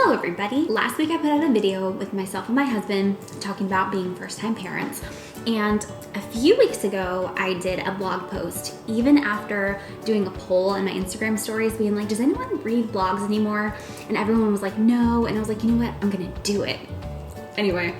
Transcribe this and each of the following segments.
Hello everybody! Last week I put out a video with myself and my husband talking about being first-time parents. And a few weeks ago, I did a blog post, even after doing a poll in my Instagram stories, being like, does anyone read blogs anymore? And everyone was like, no. And I was like, you know what? I'm gonna do it. Anyway,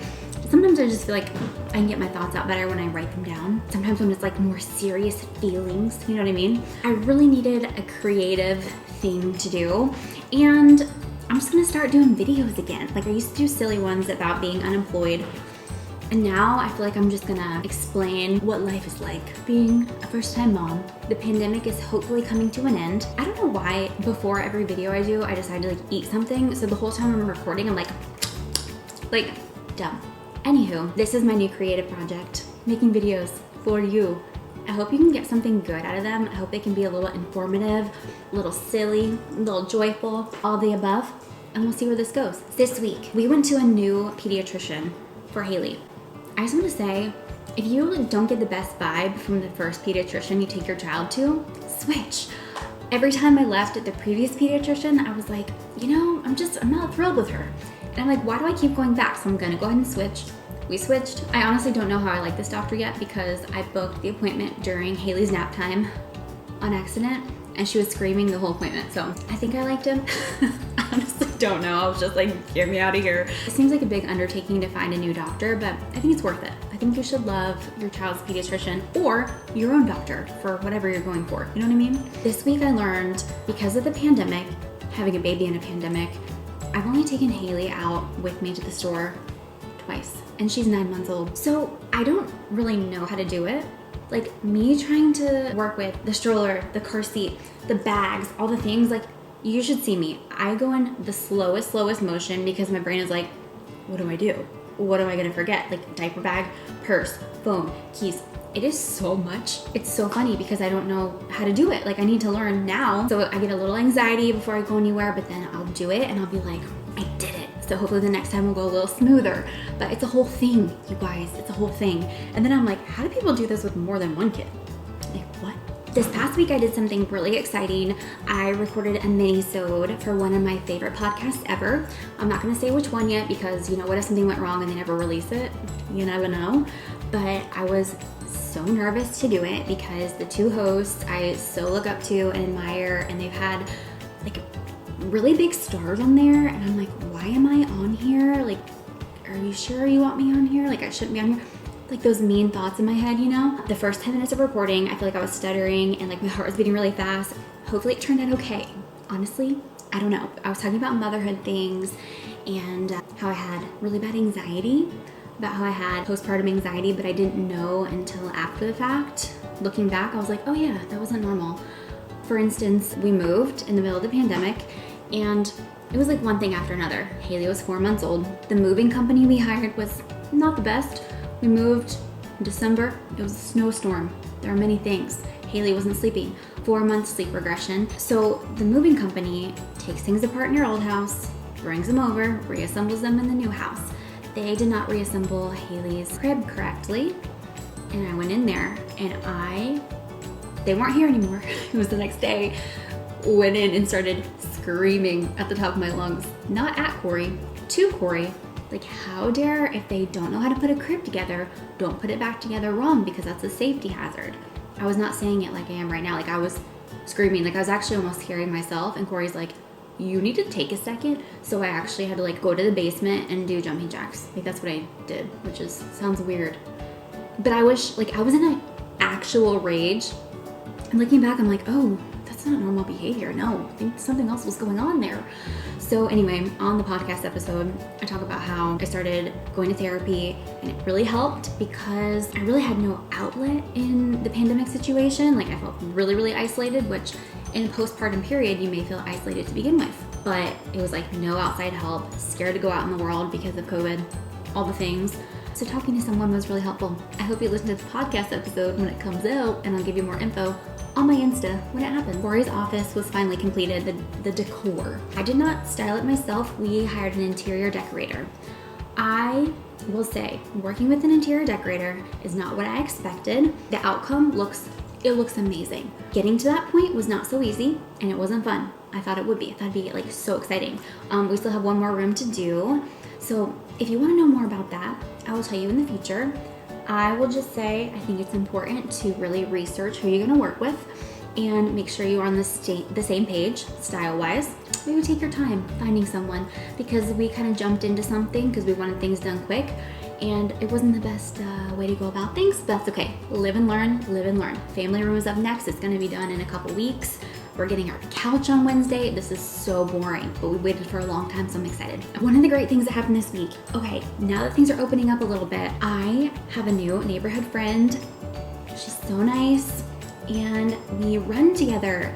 sometimes I just feel like I can get my thoughts out better when I write them down. Sometimes when it's like more serious feelings, you know what I mean? I really needed a creative thing to do. And I'm just gonna start doing videos again. Like I used to do silly ones about being unemployed. And now I feel like I'm just gonna explain what life is like being a first-time mom. The pandemic is hopefully coming to an end. I don't know why before every video I do, I decide to like eat something. So the whole time I'm recording, I'm like dumb. Anywho, this is my new creative project, making videos for you. I hope you can get something good out of them. I hope they can be a little informative, a little silly, a little joyful, all the above, and we'll see where this goes. This week, we went to a new pediatrician for Haley. I just want to say, if you don't get the best vibe from the first pediatrician you take your child to, switch. Every time I left at the previous pediatrician, I was like, you know, I'm not thrilled with her. And I'm like, why do I keep going back? So I'm gonna go ahead and switch. We switched. I honestly don't know how I like this doctor yet because I booked the appointment during Haley's nap time on accident and she was screaming the whole appointment. So I think I liked him. I honestly don't know. I was just like, get me out of here. It seems like a big undertaking to find a new doctor, but I think it's worth it. I think you should love your child's pediatrician or your own doctor for whatever you're going for. You know what I mean? This week I learned because of the pandemic, having a baby in a pandemic, I've only taken Haley out with me to the store twice. And she's 9 months old. So I don't really know how to do it. Like me trying to work with the stroller, the car seat, the bags, all the things, like you should see me. I go in the slowest motion because my brain is like, what do I do? What am I gonna forget? Like diaper bag, purse, phone, keys. It is so much. It's so funny because I don't know how to do it. Like I need to learn now. So I get a little anxiety before I go anywhere, but then I'll do it and I'll be like, I did it. So hopefully the next time will go a little smoother. But it's a whole thing, you guys. It's a whole thing. And then I'm like, how do people do this with more than one kid? Like, what? This past week I did something really exciting. I recorded a mini-sode for one of my favorite podcasts ever. I'm not gonna say which one yet because you know what if something went wrong and they never release it? You never know. But I was so nervous to do it because the two hosts I so look up to and admire, and they've had like really big stars on there, and I'm like, why am I on here? Like, are you sure you want me on here? Like, I shouldn't be on here. Like those mean thoughts in my head, you know? The first 10 minutes of recording, I feel like I was stuttering and like my heart was beating really fast. Hopefully it turned out okay. Honestly, I don't know. I was talking about motherhood things and how I had really bad anxiety, about how I had postpartum anxiety, but I didn't know until after the fact. Looking back, I was like, oh yeah, that wasn't normal. For instance, we moved in the middle of the pandemic and it was like one thing after another. Haley was 4 months old. The moving company we hired was not the best. We moved in December. It was a snowstorm. There are many things. Haley wasn't sleeping. 4 months sleep regression. So the moving company takes things apart in your old house, brings them over, reassembles them in the new house. They did not reassemble Haley's crib correctly. And I went in there and they weren't here anymore. It was the next day. Went in and started screaming at the top of my lungs. Not at Corey, to Corey. Like, how dare, if they don't know how to put a crib together, don't put it back together wrong because that's a safety hazard. I was not saying it like I am right now. Like, I was screaming. Like, I was actually almost scaring myself. And Corey's like, you need to take a second. So I actually had to like go to the basement and do jumping jacks. Like, that's what I did, which is, sounds weird. But I wish, like, I was in an actual rage. And looking back, I'm like, oh, that's not normal behavior. No, I think something else was going on there. So anyway, on the podcast episode, I talk about how I started going to therapy and it really helped because I really had no outlet in the pandemic situation. Like I felt really isolated, which in a postpartum period, you may feel isolated to begin with. But it was like no outside help, scared to go out in the world because of COVID, all the things. So talking to someone was really helpful. I hope you listen to the podcast episode when it comes out and I'll give you more info on my Insta when it happened. Corey's office was finally completed, the decor. I did not style it myself. We hired an interior decorator. I will say, working with an interior decorator is not what I expected. The outcome looks It looks amazing. Getting to that point was not so easy, and it wasn't fun. I thought it would be. I thought it'd be like so exciting. We still have one more room to do. So if you want to know more about that, I will tell you in the future. I will just say, I think it's important to really research who you're going to work with and make sure you are on the same page, style-wise. Maybe take your time finding someone, because we kind of jumped into something because we wanted things done quick, and it wasn't the best way to go about things, but that's okay. Live and learn, live and learn. Family room is up next. It's going to be done in a couple weeks. We're getting our couch on Wednesday. This is so boring, but we waited for a long time, so I'm excited. One of the great things that happened this week. Okay, now that things are opening up a little bit, I have a new neighborhood friend. She's so nice, and we run together.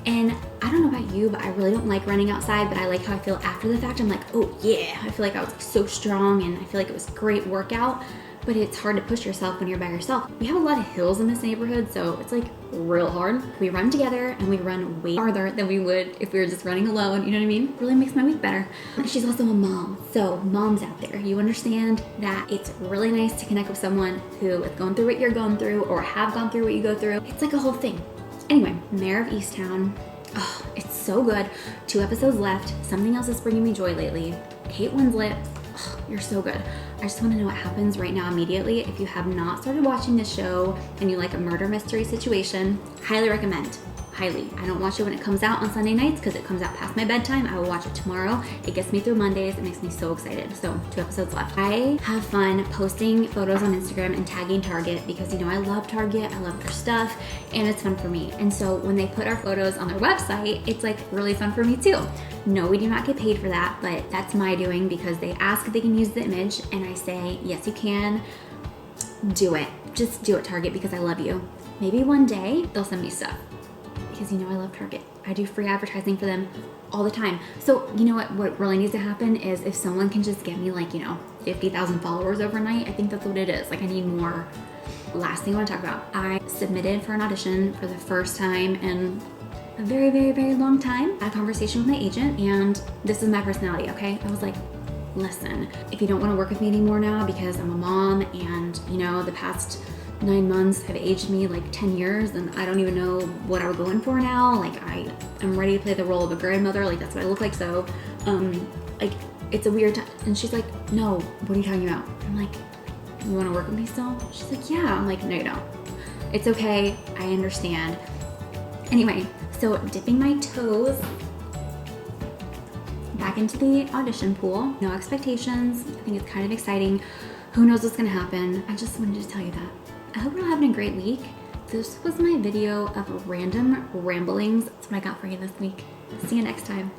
And I don't know about you, but I really don't like running outside, but I like how I feel after the fact. I'm like, oh yeah, I feel like I was like so strong, and I feel like it was a great workout. But it's hard to push yourself when you're by yourself. We have a lot of hills in this neighborhood, so it's like real hard. We run together, and we run way farther than we would if we were just running alone, you know what I mean? It really makes my week better. She's also a mom, so moms out there, you understand that it's really nice to connect with someone who is going through what you're going through or have gone through what you go through. It's like a whole thing. Anyway, Mayor of Easttown. Oh, it's so good. 2 episodes left. Something else is bringing me joy lately. Kate Winslet. Oh, you're so good. I just want to know what happens right now immediately. If you have not started watching this show and you like a murder mystery situation, highly recommend. Highly. I don't watch it when it comes out on Sunday nights because it comes out past my bedtime. I will watch it tomorrow. It gets me through Mondays. It makes me so excited. So 2 episodes left. I have fun posting photos on Instagram and tagging Target because, you know, I love Target. I love their stuff, and it's fun for me. And so when they put our photos on their website, it's like really fun for me too. No, we do not get paid for that, but that's my doing because they ask if they can use the image, and I say, yes, you can. Do it. Just do it, Target, because I love you. Maybe one day they'll send me stuff, because you know I love Target. I do free advertising for them all the time. So you know what really needs to happen is if someone can just get me like, you know, 50,000 followers overnight, I think that's what it is. Like I need more. Last thing I want to talk about. I submitted for an audition for the first time in a very, very, very long time. I had a conversation with my agent, and this is my personality, okay? I was like, listen, if you don't want to work with me anymore now because I'm a mom and, you know, the past 9 months have aged me like 10 years and I don't even know what I would go in for now. Like I'm ready to play the role of a grandmother. Like that's what I look like. So, like it's a weird time. And she's like, no, what are you talking about? I'm like, you want to work with me still? She's like, yeah. I'm like, no, you don't. It's okay. I understand. Anyway, so dipping my toes back into the audition pool. No expectations. I think it's kind of exciting. Who knows what's going to happen? I just wanted to tell you that. I hope you're all having a great week. This was my video of random ramblings. That's what I got for you this week. See you next time.